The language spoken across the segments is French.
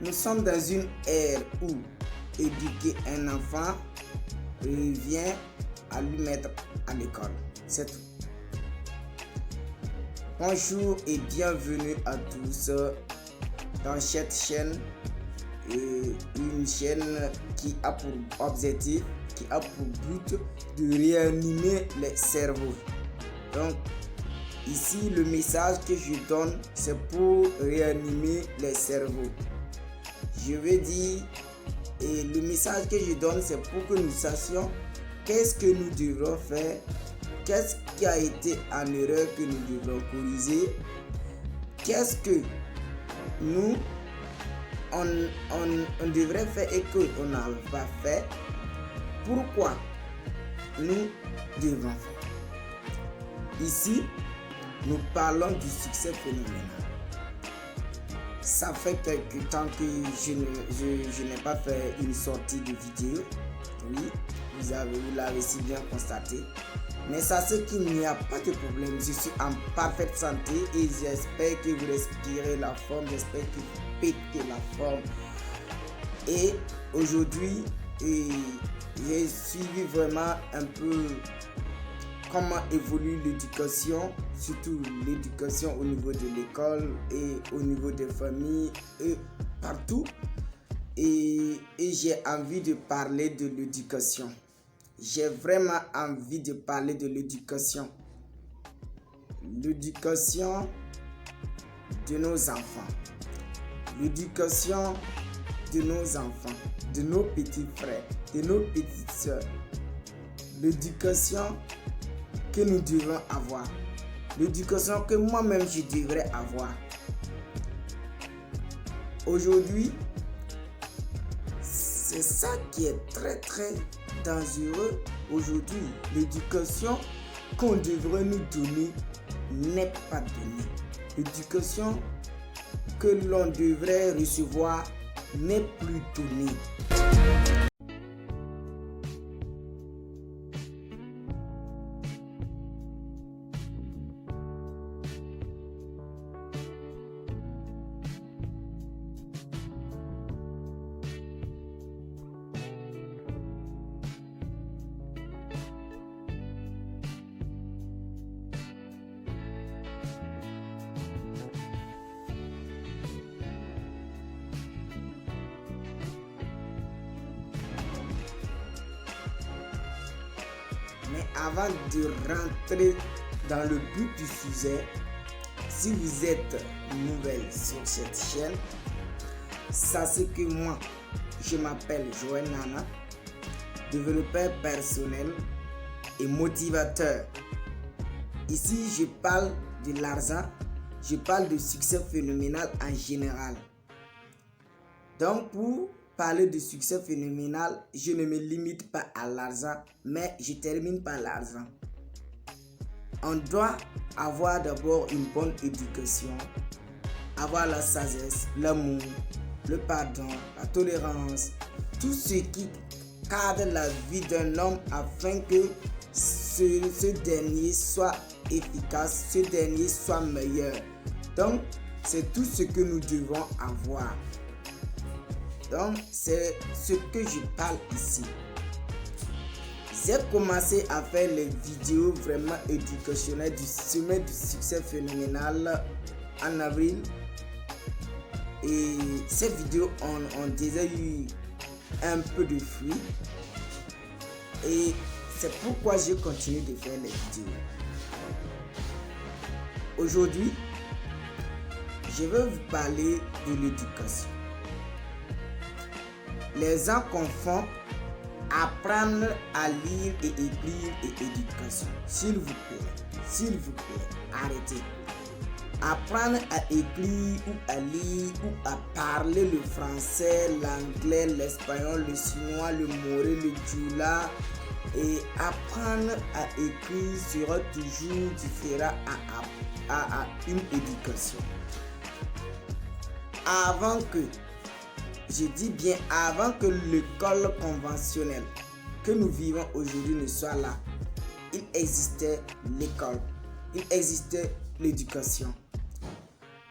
Nous sommes dans une ère où éduquer un enfant revient à lui mettre à l'école. C'est tout. Bonjour et bienvenue à tous dans cette chaîne, une chaîne qui a pour objectif, qui a pour but de réanimer les cerveaux. Donc, ici, le message que je donne, c'est pour réanimer les cerveaux. Je veux dire, et le message que je donne, c'est pour que nous sachions qu'est-ce que nous devrons faire, qu'est-ce qui a été en erreur que nous devons corriger, qu'est-ce que nous, on devrait faire et qu'on n'a pas fait, pourquoi nous devons faire. Ici, nous parlons du succès phénoménal. Ça fait quelque temps que je n'ai pas fait une sortie de vidéo. Oui, vous l'avez si bien constaté. Mais sachez qu'il n'y a pas de problème. Je suis en parfaite santé et j'espère que vous respirez la forme. J'espère que vous pétez la forme. Et aujourd'hui, j'ai suivi vraiment un peu comment évolue l'éducation, surtout l'éducation au niveau de l'école et au niveau des familles et partout. Et j'ai envie de parler de l'éducation. J'ai vraiment envie de parler de l'éducation. L'éducation de nos enfants. L'éducation de nos enfants, de nos petits frères, de nos petites sœurs. L'éducation que nous devons avoir. L'éducation que moi-même je devrais avoir. Aujourd'hui, c'est ça qui est très très dangereux aujourd'hui. L'éducation qu'on devrait nous donner n'est pas donnée. L'éducation que l'on devrait recevoir n'est plus donnée. Mais avant de rentrer dans le but du sujet, si vous êtes nouvelle sur cette chaîne, sachez que moi, je m'appelle Joël Nana, développeur personnel et motivateur. Ici, je parle de l'argent, je parle de succès phénoménal en général. Donc, pour parler de succès phénoménal, je ne me limite pas à l'argent, mais je termine par l'argent. On doit avoir d'abord une bonne éducation, avoir la sagesse, l'amour, le pardon, la tolérance, tout ce qui cadre la vie d'un homme afin que ce dernier soit efficace, ce dernier soit meilleur. Donc, c'est tout ce que nous devons avoir. Donc, c'est ce que je parle ici. J'ai commencé à faire les vidéos vraiment éducationnelles du sommet du succès phénoménal en avril. Et ces vidéos ont déjà eu un peu de fruits. Et c'est pourquoi je continue de faire les vidéos. Aujourd'hui, je vais vous parler de l'éducation. Les gens confondent apprendre à lire et écrire et éducation. S'il vous plaît, arrêtez. Apprendre à écrire ou à lire ou à parler le français, l'anglais, l'espagnol, le chinois, le moré, le djoula et apprendre à écrire sera toujours différent à une éducation. Je dis bien avant que l'école conventionnelle que nous vivons aujourd'hui ne soit là, il existait l'école, il existait l'éducation.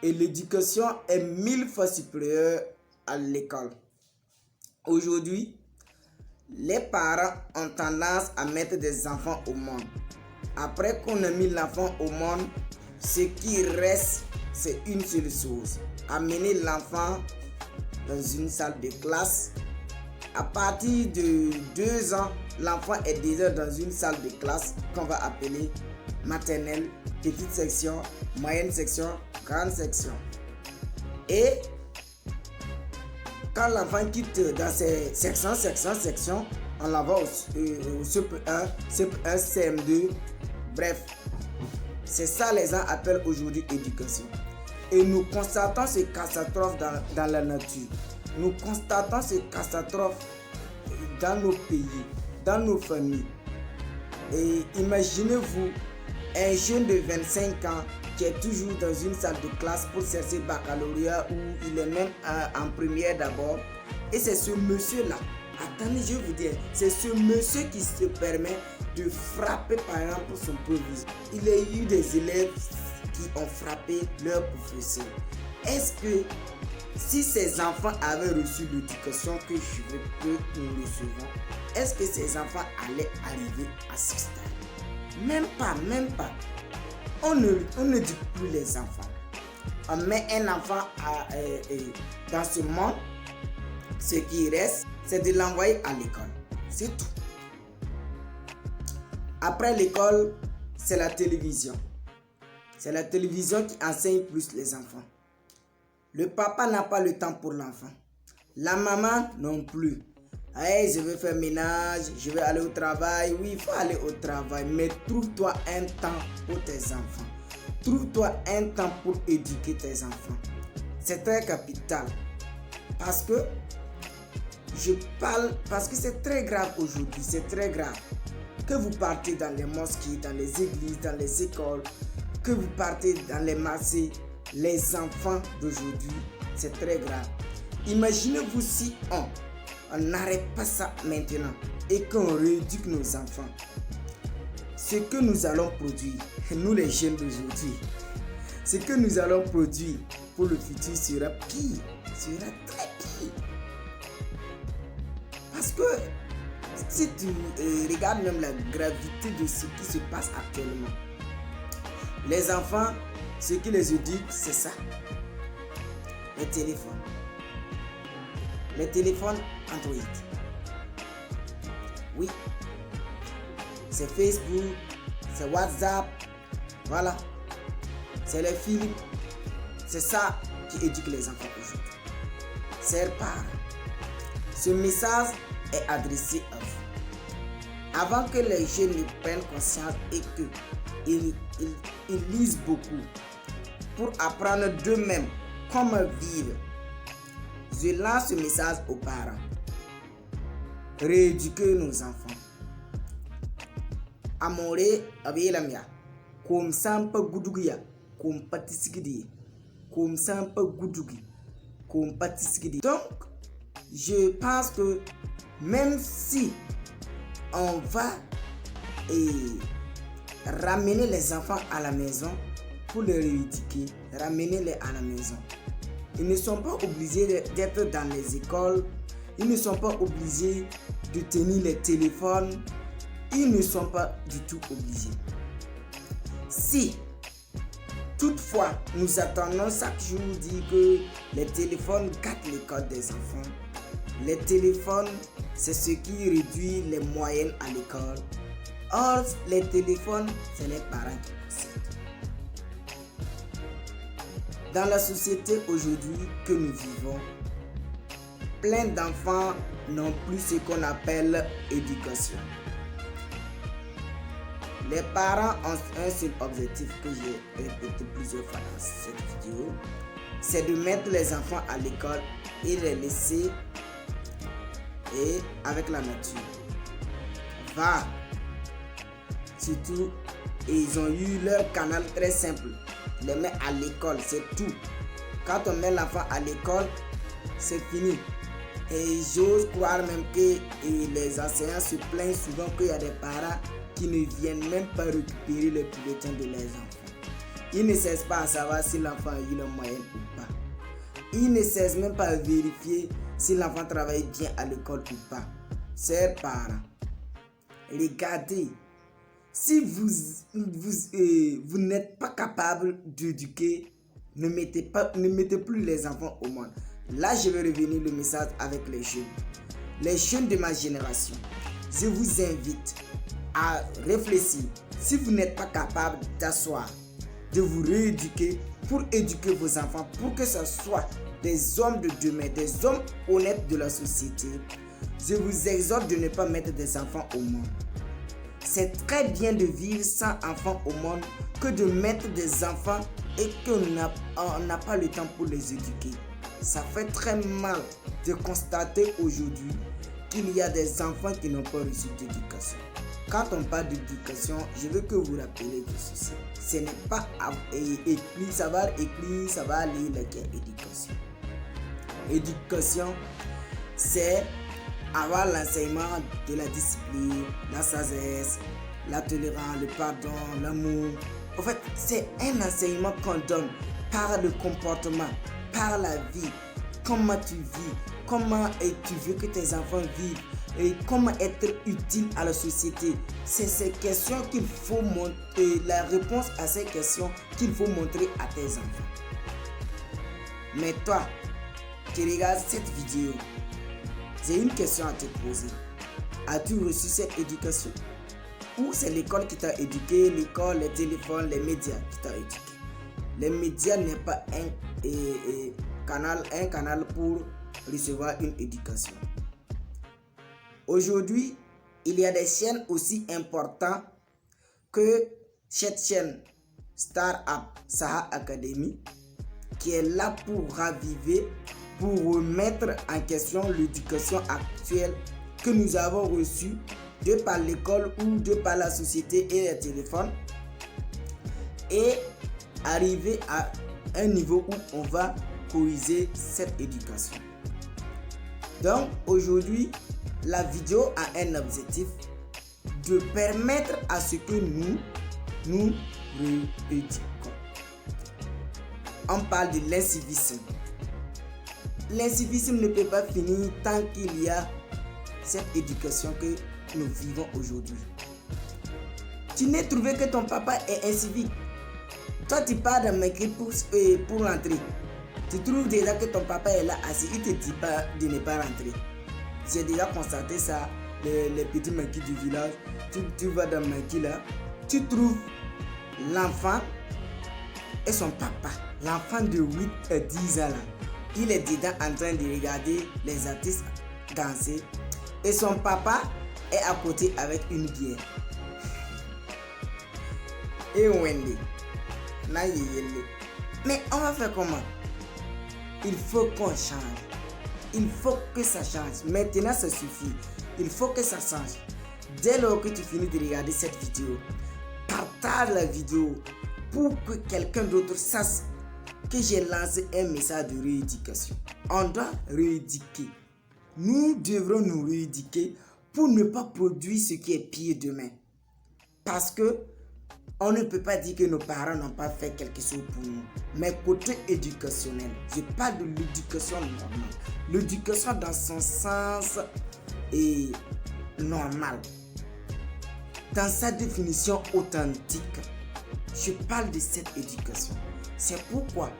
Et l'éducation est 1000 fois supérieure à l'école. Aujourd'hui, les parents ont tendance à mettre des enfants au monde. Après qu'on a mis l'enfant au monde, ce qui reste, c'est une seule chose. Amener l'enfant dans une salle de classe. À partir de 2 ans, l'enfant est déjà dans une salle de classe qu'on va appeler maternelle, petite section, moyenne section, grande section. Et quand l'enfant quitte dans ces sections, on l'envoie au CP1, CP1, CM2, bref. C'est ça les gens appellent aujourd'hui éducation. Et nous constatons ces catastrophes dans la nature. Nous constatons ces catastrophes dans nos pays, dans nos familles. Et imaginez-vous un jeune de 25 ans qui est toujours dans une salle de classe pour chercher baccalauréat ou il est même en première d'abord. Et c'est ce monsieur-là, attendez, je vais vous dire, c'est ce monsieur qui se permet de frapper par exemple son proviseur. Il y a eu des élèves qui ont frappé leur professeur. Est-ce que si ces enfants avaient reçu l'éducation que je veux que nous recevons, est-ce que ces enfants allaient arriver à ce stade? Même pas. On ne dit plus les enfants. On met un enfant dans ce monde. Ce qui reste, c'est de l'envoyer à l'école. C'est tout. Après l'école, c'est la télévision. C'est la télévision qui enseigne plus les enfants. Le papa n'a pas le temps pour l'enfant. La maman non plus. Hey, je vais faire ménage, je vais aller au travail. Oui, il faut aller au travail, mais trouve-toi un temps pour tes enfants. Trouve-toi un temps pour éduquer tes enfants. C'est très capital. Parce que c'est très grave aujourd'hui, c'est très grave. Que vous partez dans les mosquées, dans les églises, dans les écoles, que vous partez dans les marchés, les enfants d'aujourd'hui, c'est très grave. Imaginez-vous si on n'arrête pas ça maintenant et qu'on rééduque nos enfants. Ce que nous allons produire, nous les jeunes d'aujourd'hui, ce que nous allons produire pour le futur sera pire, sera très pire. Parce que si tu regardes même la gravité de ce qui se passe actuellement, les enfants, ce qui les éduque, c'est ça. Les téléphones. Les téléphones Android. Oui. C'est Facebook, c'est WhatsApp. Voilà. C'est les films. C'est ça qui éduque les enfants aujourd'hui. C'est parents. Ce message est adressé à vous. Avant que les jeunes ne prennent conscience et qu'ils lisent beaucoup pour apprendre d'eux-mêmes comment vivre, je lance ce message aux parents. Rééduquez nos enfants. Amore abelamia. Comme sampa gudugia. Comme patisigidi. Comme sampa gudugi. Comme patisigidi. Donc, je pense que même si on va ramener les enfants à la maison pour les rééduquer, ramenez-les à la maison. Ils ne sont pas obligés d'être dans les écoles, ils ne sont pas obligés de tenir les téléphones, ils ne sont pas du tout obligés. Si toutefois nous attendons chaque jour dire que les téléphones gâtent l'école des enfants, les téléphones, c'est ce qui réduit les moyennes à l'école. Or, les téléphones, c'est les parents qui possèdent. Dans la société aujourd'hui que nous vivons, plein d'enfants n'ont plus ce qu'on appelle éducation. Les parents ont un seul objectif que j'ai répété plusieurs fois dans cette vidéo, c'est de mettre les enfants à l'école et les laisser avec la nature. Va. Surtout, ils ont eu leur canal très simple. Ils les mettent à l'école, c'est tout. Quand on met l'enfant à l'école, c'est fini. Et j'ose croire même que les enseignants se plaignent souvent qu'il y a des parents qui ne viennent même pas récupérer le bulletin de leurs enfants. Ils ne cessent pas à savoir si l'enfant a eu la moyenne ou pas. Ils ne cessent même pas de vérifier si l'enfant travaille bien à l'école ou pas. Chers parents, regardez, si vous n'êtes pas capable d'éduquer, ne mettez plus les enfants au monde. Là, je vais revenir le message avec les jeunes. Les jeunes de ma génération, je vous invite à réfléchir. Si vous n'êtes pas capable d'asseoir, de vous rééduquer pour éduquer vos enfants, pour que ce soit des hommes de demain, des hommes honnêtes de la société, je vous exhorte de ne pas mettre des enfants au monde. C'est très bien de vivre sans enfants au monde que de mettre des enfants et qu'on n'a pas le temps pour les éduquer. Ça fait très mal de constater aujourd'hui qu'il y a des enfants qui n'ont pas reçu d'éducation. Quand on parle d'éducation, je veux que vous rappelez de ceci. Ce n'est pas écrit, savoir écrire, savoir lire la éducation. Éducation, c'est avoir l'enseignement de la discipline, la sagesse, la tolérance, le pardon, l'amour. En fait, c'est un enseignement qu'on donne par le comportement, par la vie, comment tu vis, comment tu veux que tes enfants vivent et comment être utile à la société. C'est ces questions qu'il faut montrer, la réponse à ces questions qu'il faut montrer à tes enfants. Mais toi, qui regardes cette vidéo, j'ai une question à te poser. As-tu reçu cette éducation? Ou c'est l'école qui t'a éduqué, l'école, les téléphones, les médias qui t'ont éduqué? Les médias n'est pas un canal pour recevoir une éducation. Aujourd'hui, il y a des chaînes aussi importantes que cette chaîne Startup Sahara Academy qui est là pour raviver, pour remettre en question l'éducation actuelle que nous avons reçue de par l'école ou de par la société et les téléphones et arriver à un niveau où on va corriger cette éducation. Donc aujourd'hui, la vidéo a un objectif de permettre à ce que nous rééduquons. On parle de l'incivisme. L'incivisme ne peut pas finir tant qu'il y a cette éducation que nous vivons aujourd'hui. Tu n'as trouvé que ton papa est incivique. Toi, tu pars dans Maquis pour rentrer. Tu trouves déjà que ton papa est là assis. Il ne te dit pas de ne pas rentrer. J'ai déjà constaté ça. Les petits Maquis du village. Tu vas dans Maquis là. Tu trouves l'enfant et son papa. L'enfant de 8 à 10 ans là. Il est dedans en train de regarder les artistes danser. Et son papa est à côté avec une bière. Et Wendy. Mais on va faire comment? Il faut qu'on change. Il faut que ça change. Maintenant, ça suffit. Il faut que ça change. Dès lors que tu finis de regarder cette vidéo, partage la vidéo pour que quelqu'un d'autre sache que j'ai lancé un message de rééducation. On doit rééduquer. Nous devrons nous rééduquer pour ne pas produire ce qui est pire demain. Parce que on ne peut pas dire que nos parents n'ont pas fait quelque chose pour nous. Mais côté éducationnel, je parle de l'éducation normale. L'éducation dans son sens est normal. Dans sa définition authentique, je parle de cette éducation. C'est pourquoi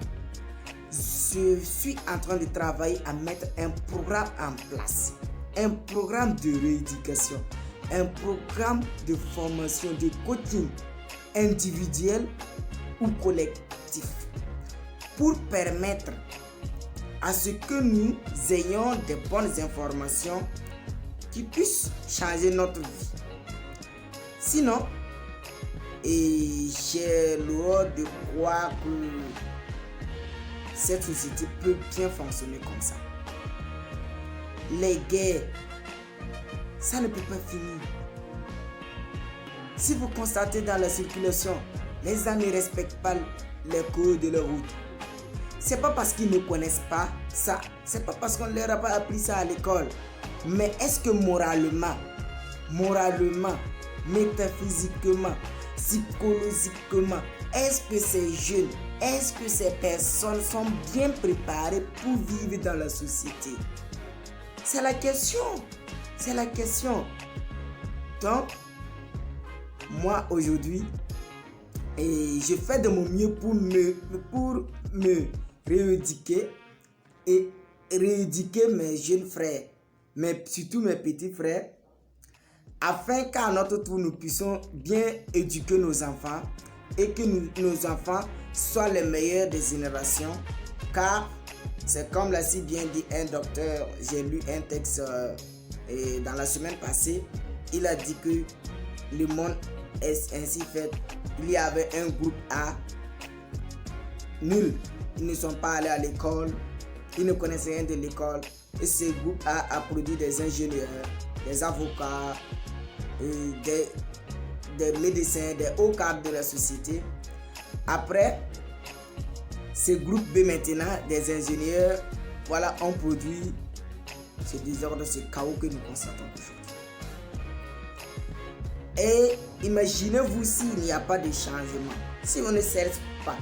je suis en train de travailler à mettre un programme en place. Un programme de rééducation. Un programme de formation, de coaching individuel ou collectif pour permettre à ce que nous ayons des bonnes informations qui puissent changer notre vie. Sinon, j'ai l'horreur de croire que cette société peut bien fonctionner comme ça. Les guerres, ça ne peut pas finir. Si vous constatez dans la circulation, les gens ne respectent pas les codes de la route. C'est pas parce qu'ils ne connaissent pas ça. C'est pas parce qu'on ne leur a pas appris ça à l'école. Mais est-ce que moralement, métaphysiquement, psychologiquement, est-ce que ces jeunes, est-ce que ces personnes sont bien préparées pour vivre dans la société? C'est la question. C'est la question. Donc, moi aujourd'hui, je fais de mon mieux pour me rééduquer et rééduquer mes jeunes frères, mais surtout mes petits frères, afin qu'à notre tour nous puissions bien éduquer nos enfants et que nos enfants soient les meilleurs des générations, car c'est comme l'a si bien dit un docteur. J'ai lu un texte dans la semaine passée. Il a dit que le monde est ainsi fait. Il y avait un groupe A, nul. Ils ne sont pas allés à l'école, ils ne connaissent rien de l'école. Et ce groupe A produit des ingénieurs, des avocats, des médecins, des hauts cadres de la société. Après, ce groupe B maintenant, des ingénieurs, voilà, ont produit ce désordre, ce chaos que nous constatons aujourd'hui. Et imaginez-vous s'il n'y a pas de changement, si on ne cesse pas.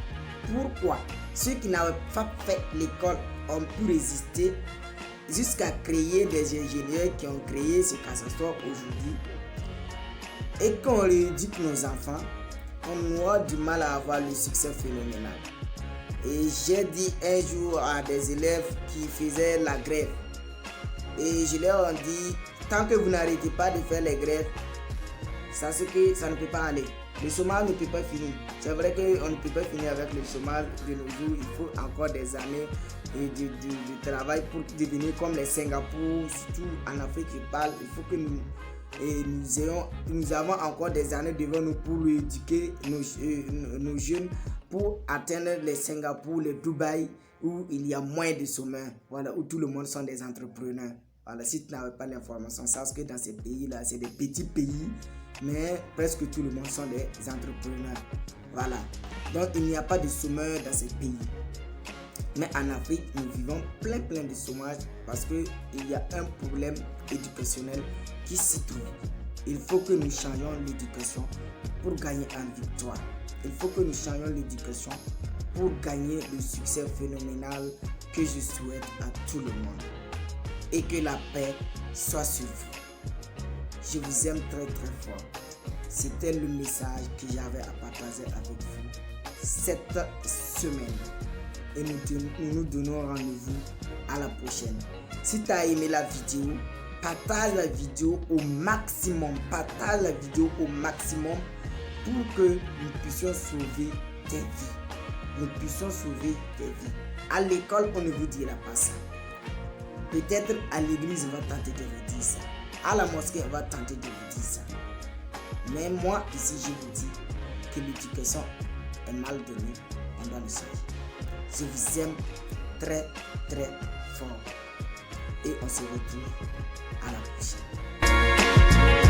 Pourquoi ceux qui n'avaient pas fait l'école ont pu résister jusqu'à créer des ingénieurs qui ont créé ce catastrophe aujourd'hui? Et quand on éduque nos enfants, on aura du mal à avoir le succès phénoménal. Et j'ai dit un jour à des élèves qui faisaient la grève, et je leur ai dit, tant que vous n'arrêtez pas de faire les grèves, ça c'est que ça ne peut pas aller. Le chômage ne peut pas finir. C'est vrai qu'on ne peut pas finir avec le chômage de nos jours. Il faut encore des années de travail pour devenir comme les Singapour, surtout en Afrique je parle. Il faut que nous avons encore des années devant nous pour éduquer nos jeunes pour atteindre les Singapour, les Dubaï, où il y a moins de chômeurs, voilà, où tout le monde sont des entrepreneurs. Voilà, si tu n'avais pas l'information, sache que dans ces pays-là, c'est des petits pays, mais presque tout le monde sont des entrepreneurs. Voilà. Donc il n'y a pas de chômeurs dans ces pays. Mais en Afrique, nous vivons plein de chômage parce qu'il y a un problème éducationnel qui s'y trouve. Il faut que nous changions l'éducation pour gagner en victoire. Il faut que nous changions l'éducation pour gagner le succès phénoménal que je souhaite à tout le monde. Et que la paix soit sur vous. Je vous aime très fort. C'était le message que j'avais à partager avec vous cette semaine. Et nous donnons rendez-vous à la prochaine. Si tu as aimé la vidéo, partage la vidéo au maximum. Partage la vidéo au maximum pour que nous puissions sauver tes vies. Nous puissions sauver tes vies. À l'école, on ne vous dira pas ça. Peut-être à l'église, on va tenter de vous dire ça. À la mosquée, on va tenter de vous dire ça. Mais moi, ici, je vous dis que l'éducation est mal donnée. On doit le changer. Je vous aime très fort. Et on se retrouve à la prochaine.